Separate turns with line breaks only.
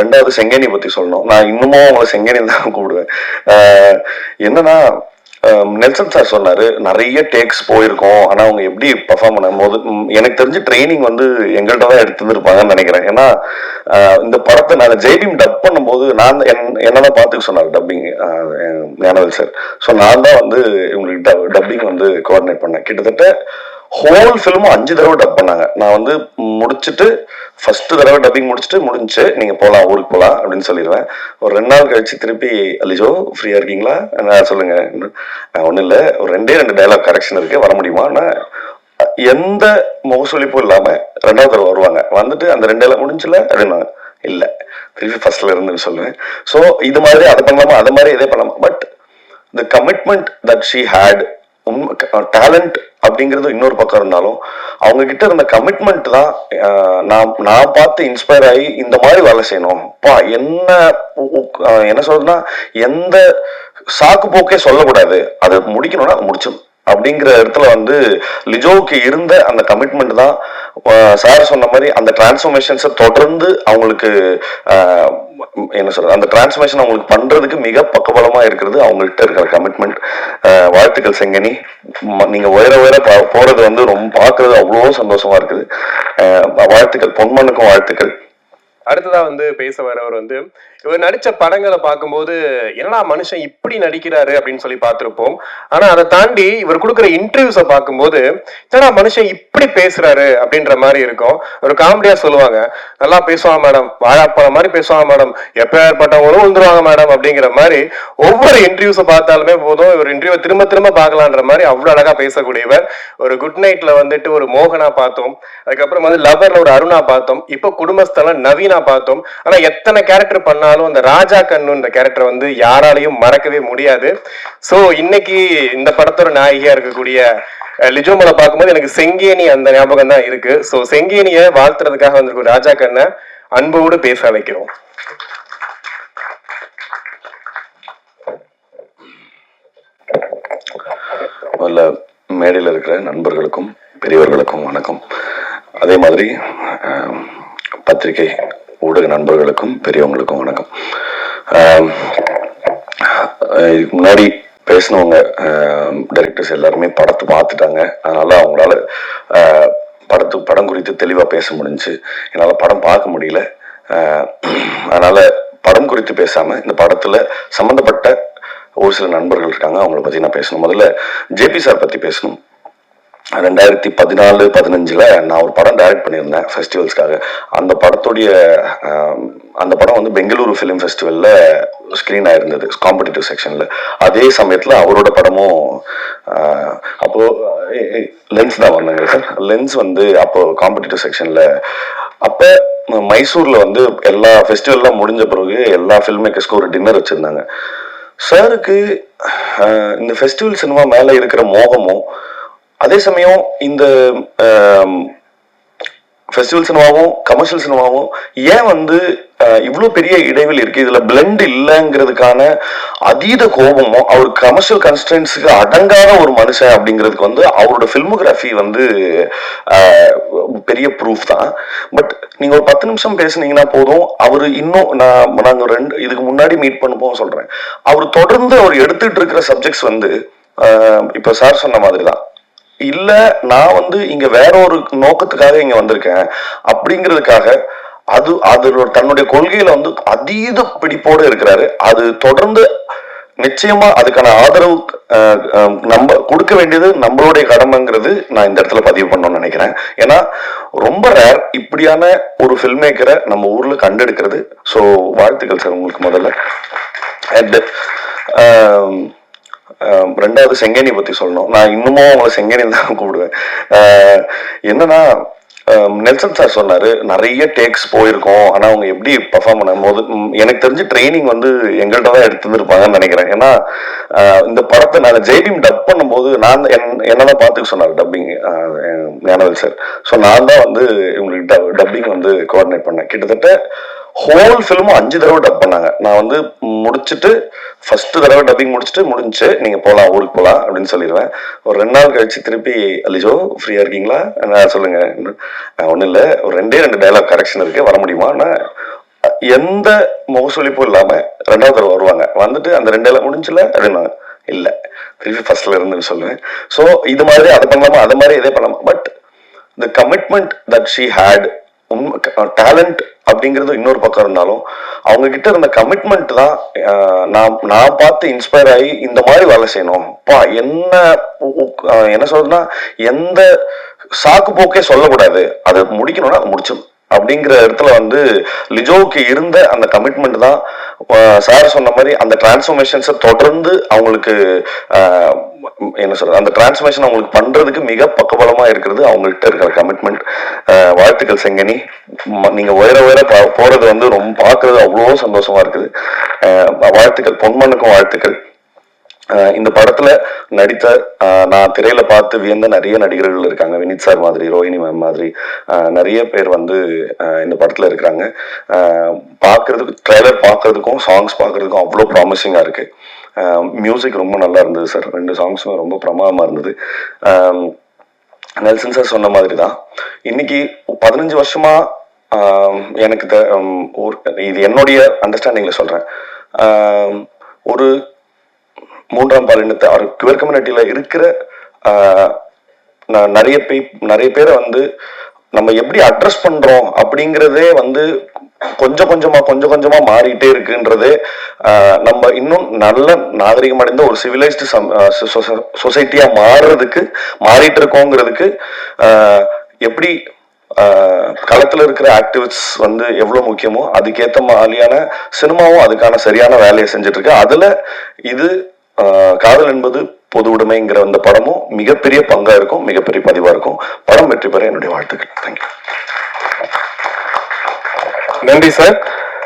ரெண்டாவது செங்கேனி பத்தி சொல்லணும். நான் இன்னமும் அவங்களை செங்கேனி தான் கூப்பிடுவேன். என்னன்னா நெல்சன் சார் சொன்னாரு நிறைய டேக்ஸ் போயிருக்கோம், ஆனா அவங்க எப்படி பெர்ஃபார்ம் பண்ணும் போது எனக்கு தெரிஞ்சு ட்ரைனிங் வந்து எங்கள்கிட்ட தான் எடுத்துருப்பாங்கன்னு நினைக்கிறேன். ஏன்னா இந்த படத்தை நான் ஜெய்பீம் டப் பண்ணும்போது நான் என்னதான் பார்த்துக்க சொன்னார் டப்பிங் ஞானவேல் சார். ஸோ நான் தான் வந்து இவங்களுக்கு டப்பிங் வந்து கோஆர்டினேட் பண்ணேன். கிட்டத்தட்ட ஹோல் ஃபிலிமும் 5 தடவை டப் பண்ணாங்க. நான் வந்து முடிச்சுட்டு ஃபர்ஸ்ட் தடவை டப்பிங் முடிஞ்சு நீங்க போகலாம், ஊருக்கு போகலாம் அப்படின்னு சொல்லிடுவேன். ஒரு 2 நாள் கழிச்சு திருப்பி லிஜோ ஃப்ரீயா இருக்கீங்களா சொல்லுங்க, ஒன்றும் இல்லை, ஒரு 2 டைலாக் கரெக்ஷன் இருக்கு, வர முடியுமா? எந்த முகசொலிப்பும் இல்லாம 2வது தடவை வருவாங்க. வந்துட்டு அந்த 2 டைலாக் முடிஞ்சல அப்படின்னா இல்ல திருப்பி ஃபர்ஸ்ட்ல இருந்து சொல்லுவேன். ஸோ இது மாதிரி அதை பண்ணலாமா, அதை மாதிரி இதே பண்ணலாமா, but the commitment that she had, talent அப்படிங்கிறது இன்னொரு பக்கம் இருந்தாலும் அவங்க கிட்ட இருந்த கமிட்மெண்ட் தான் நான் பார்த்து இன்ஸ்பயர் ஆகி இந்த மாதிரி வேலை செய்யணும். என்ன சொல்றதுன்னா, எந்த சாக்கு போக்கே சொல்லக்கூடாது, அதை முடிக்கணும்னா அதை முடிச்சிடும் அப்படிங்கிற இடத்துல வந்து லிஜோவுக்கு இருந்த அந்த கமிட்மெண்ட் தான் சார் சொன்ன மாதிரி அந்த டிரான்ஸ்ஃபர்மேஷன்ஸை தொடர்ந்து அவங்களுக்கு என்ன சொல்றது, அந்த டிரான்ஸ்ஃபர்மேஷன் அவங்களுக்கு பண்றதுக்கு மிக பக்கபலமா இருக்கிறது அவங்கள்ட்ட இருக்கிற கமிட்மெண்ட். வாழ்த்துக்கள் செங்கனி, நீங்க உயர போறது வந்து ரொம்ப பார்க்கறது அவ்வளோ சந்தோஷமா இருக்குது. வாழ்த்துக்கள், பொன்மனுக்கும் வாழ்த்துக்கள்.
அடுத்ததா வந்து பேச வரவர் வந்து இவர் நடிச்ச படங்களை பார்க்கும்போது என்னடா மனுஷன் இப்படி நடிக்கிறாரு அப்படின்னு சொல்லி பார்த்திருப்போம். ஆனா அதை தாண்டி இவர் கொடுக்குற இன்டர்வியூஸை பார்க்கும்போது என்னடா மனுஷன் இப்படி பேசுறாரு அப்படின்ற மாதிரி இருக்கும். ஒரு காமெடியா சொல்லுவாங்க, நல்லா பேசுவாங்க மேடம், வாழாப்பழம் மாதிரி பேசுவாங்க மேடம், எப்பேற்பட்டவங்களும் விழுந்துருவாங்க மேடம் அப்படிங்கிற மாதிரி ஒவ்வொரு இன்டர்வியூஸை பார்த்தாலுமே போதும் இவர் இன்டர்வியூ திரும்ப திரும்ப பார்க்கலான்ற மாதிரி அவ்வளவு அழகா பேசக்கூடியவர். ஒரு குட் நைட்ல வந்துட்டு ஒரு மோகனா பார்த்தோம், அதுக்கப்புறம் வந்து லவர்ல ஒரு அருணா பார்த்தோம், இப்போ குடும்பஸ்தலம் நவீனா பார்த்தோம். ஆனா எத்தனை கேரக்டர் பண்ணாலும் அந்த ராஜா கண்ணுன்ற கேரக்டர் வந்து யாராலையும் மறக்கவே முடியாது. சோ இன்னைக்கு இந்த படத்தோட நாயகியா இருக்கக்கூடிய லிஜோமலை பார்க்கும்போது எனக்கு செங்கேனி அந்த ஞாபகம் தான் இருக்கு. சோ செங்கேனிய வாழ்த்துறதுக்காக வந்திருக்கும் ராஜா கண்ணை அன்போடு பேச வைக்கிறோம்.
மேடையில் இருக்கிற நண்பர்களுக்கும் பெரியவர்களுக்கும் வணக்கம். அதே மாதிரி பத்திரிகை ஊடக நண்பர்களுக்கும் பெரியவங்களுக்கும் வணக்கம். இதுக்கு முன்னாடி பேசினவங்க டைரக்டர்ஸ் எல்லாருமே படத்தை பார்த்துட்டாங்க, அதனால அவங்களால படம் குறித்து தெளிவாக பேச முடிஞ்சு. என்னால் படம் பார்க்க முடியல, அதனால படம் குறித்து பேசாம இந்த படத்துல சம்பந்தப்பட்ட ஒரு சில நண்பர்கள் இருக்காங்க, அவங்கள பத்தி நான் பேசணும். முதல்ல ஜேபி சார் பத்தி பேசணும். 2014-15 நான் ஒரு படம் டைரக்ட் பண்ணியிருந்தேன் ஃபெஸ்டிவல்ஸ்க்காக. அந்த படம் வந்து பெங்களூரு ஃபிலிம் ஃபெஸ்டிவல்ல ஸ்கிரீன் ஆயிருந்தது காம்படிட்டிவ் செக்ஷன்ல. அதே சமயத்துல அவரோட படமும் அப்போ லென்ஸ் தான் வந்தாங்க சார். லென்ஸ் வந்து அப்போ காம்படிட்டிவ் செக்ஷன்ல. அப்ப மைசூர்ல வந்து எல்லா ஃபெஸ்டிவல்லாம் முடிஞ்ச பிறகு எல்லா ஃபில்ம் மேக்கர்ஸ்க்கும் ஒரு டின்னர் வச்சிருந்தாங்க. சாருக்கு இந்த ஃபெஸ்டிவல் சினிமா மேல இருக்கிற மோகமும், அதே சமயம் இந்த ஃபெஸ்டிவல் சினிமாவும் கமர்ஷியல் சினிமாவும் ஏன் வந்து இவ்வளவு பெரிய இடைவெளி இருக்கு, இதுல பிளெண்ட் இல்லைங்கிறதுக்கான அதீத கோபமும், அவர் கமர்ஷியல் கன்ஸ்டன்ஸுக்கு அடங்காத ஒரு மனுஷன் அப்படிங்கிறதுக்கு வந்து அவரோட ஃபில்மோகிராஃபி வந்து பெரிய ப்ரூஃப் தான். பட் நீங்க ஒரு 10 நிமிஷம் பேசுனீங்கன்னா போதும், அவரு இன்னும் நாங்க இதுக்கு முன்னாடி மீட் பண்ணும்போது சொல்றேன், அவர் தொடர்ந்து அவர் எடுத்துட்டு இருக்கிற சப்ஜெக்ட்ஸ் வந்து இப்ப சார் சொன்ன மாதிரிதான் இல்ல, நான் வந்து இங்க வேற ஒரு நோக்கத்துக்காக இங்க வந்திருக்கேன் அப்படிங்கிறதுக்காக அது தன்னுடைய கொள்கையில வந்து அதீத பிடிப்போடு இருக்கிறாரு. அது தொடர்ந்து நிச்சயமா அதுக்கான ஆதரவு நம்ம கொடுக்க வேண்டியது நம்மளுடைய கடமைங்கிறது நான் இந்த இடத்துல பதிவு பண்ணணும்னு நினைக்கிறேன். ஏன்னா ரொம்ப ரேர் இப்படியான ஒரு ஃபில்ம் மேக்கரை நம்ம ஊர்ல கண்டெடுக்கிறது. ஸோ வாழ்த்துக்கள் சார் உங்களுக்கு முதல்ல. அண்ட் ரெண்டாவது செங்கேனி பத்தி சொல்லணும். நான் இன்னமும் அவங்களை செங்கேனி தான் கூப்பிடுவேன். என்னன்னா நெல்சன் சார் சொன்னாரு நிறைய டேக்ஸ் போயிருக்கோம், ஆனா அவங்க எப்படி பெர்ஃபார்ம் பண்ணும் போது எனக்கு தெரிஞ்சு ட்ரைனிங் வந்து எங்கள்கிட்ட தான் எடுத்துருப்பாங்கன்னு நினைக்கிறேன். ஏன்னா இந்த படத்தை நான் ஜெய்பீம் டப் பண்ணும்போது நான் என்னதான் பார்த்துக்க சொன்னார் டப்பிங் ஞானவேல் சார். ஸோ நான் தான் வந்து இவங்களுக்கு டப்பிங் வந்து கோஆர்டினேட் பண்ணேன். கிட்டத்தட்ட ஹோல் ஃபிலிமும் 5 தடவை டப் பண்ணாங்க. நான் வந்து முடிச்சுட்டு ஃபர்ஸ்ட் தடவை டப்பிங் முடிஞ்சு நீங்க போகலாம், ஊருக்கு போகலாம் அப்படின்னு சொல்லிடுவேன். ஒரு 2 நாள் கழிச்சு திருப்பி லிஜோ ஃப்ரீயா இருக்கீங்களா சொல்லுங்க, ஒன்றும் இல்லை, ஒரு 2 டைலாக் கரெக்ஷன் இருக்கு, வர முடியுமா? எந்த முகசொலிப்பும் இல்லாம 2வது தடவை வருவாங்க, வந்துட்டு அந்த 2 எல்லாம் முடிஞ்சுல அப்படின்னாங்க, இல்ல திருப்பி ஃபர்ஸ்ட்ல இருந்து சொல்லுவேன். ஸோ இது மாதிரி அதை பண்ணலாமா, அதை மாதிரி இதே பண்ணலாமா, but the commitment that she had, talent அப்படிங்கிறது இன்னொரு பக்கம் இருந்தாலும் அவங்க கிட்ட இருந்த கமிட்மெண்ட் தான் நான் பார்த்து இன்ஸ்பயர் ஆகி இந்த மாதிரி வேலை செய்யணும் என்ன சொல்றதுன்னா, எந்த சாக்கு போக்கே சொல்லக்கூடாது, அதை முடிக்கணும்னா அதை முடிச்சிடும் அப்படிங்கிற இடத்துல வந்து லிஜோவுக்கு இருந்த அந்த கமிட்மெண்ட் தான் சார் சொன்ன மாதிரி அந்த டிரான்ஸ்ஃபர்மேஷன்ஸை தொடர்ந்து அவங்களுக்கு என்ன சொல்றது, அந்த டிரான்ஸ்ஃபர்மேஷன் அவங்களுக்கு பண்றதுக்கு மிக பக்கபலமா இருக்கிறது அவங்கள்ட்ட இருக்கிற கமிட்மெண்ட். வாழ்த்துக்கள் செங்கனி, நீங்க உயர உயர போறது வந்து ரொம்ப பார்க்கறது அவ்வளோ சந்தோஷமா இருக்குது. வாழ்த்துக்கள், பொன்மனுக்கும் வாழ்த்துக்கள். இந்த படத்துல நடித்த நான் திரையில பார்த்து வியந்த நிறைய நடிகர்கள் இருக்காங்க. வினித் சார் மாதிரி, ரோஹிணி மேம் மாதிரி நிறைய பேர் வந்து இந்த படத்துல இருக்கிறாங்க. பார்க்கறதுக்கு, ட்ரெய்லர் பார்க்கறதுக்கும் சாங்ஸ் பார்க்கறதுக்கும் அவ்வளோ ப்ராமிசிங்கா இருக்கு. மியூசிக் ரொம்ப நல்லா இருந்தது சார், 2 சாங்ஸுமே ரொம்ப பிரமாதமா இருந்தது. நெல்சன் சார் சொன்ன மாதிரி தான் இன்னைக்கு 15 வருஷமா எனக்கு இது என்னுடைய அண்டர்ஸ்டாண்டிங்ல சொல்றேன், ஒரு 3ஆம் பாலினத்தை குவர் கம்யூனிட்டியில இருக்கிற நிறைய பேரை வந்து நம்ம எப்படி அட்ரஸ் பண்றோம் அப்படிங்கிறதே வந்து கொஞ்சம் கொஞ்சமா மாறிட்டே இருக்குன்றது, நம்ம இன்னும் நல்ல நாகரிகம் அடைந்த ஒரு சிவிலைஸ்டு சொசைட்டியா மாறிட்டு இருக்கோங்கிறதுக்கு எப்படி களத்துல இருக்கிற ஆக்டிவிஸ்ட் வந்து எவ்வளவு முக்கியமோ அதுக்கேற்ற மாதிரியான சினிமாவும் அதுக்கான சரியான வேலையை செஞ்சுட்டு இருக்கு. அதுல இது காதல் என்பது பொது உடைமைங்கிற அந்த படமும் மிகப்பெரிய பங்கா இருக்கும், மிகப்பெரிய பதிவா இருக்கும். படம் வெற்றி பெற என்னுடைய வாழ்த்துக்கள். தேங்க்யூ.
நன்றி சார்.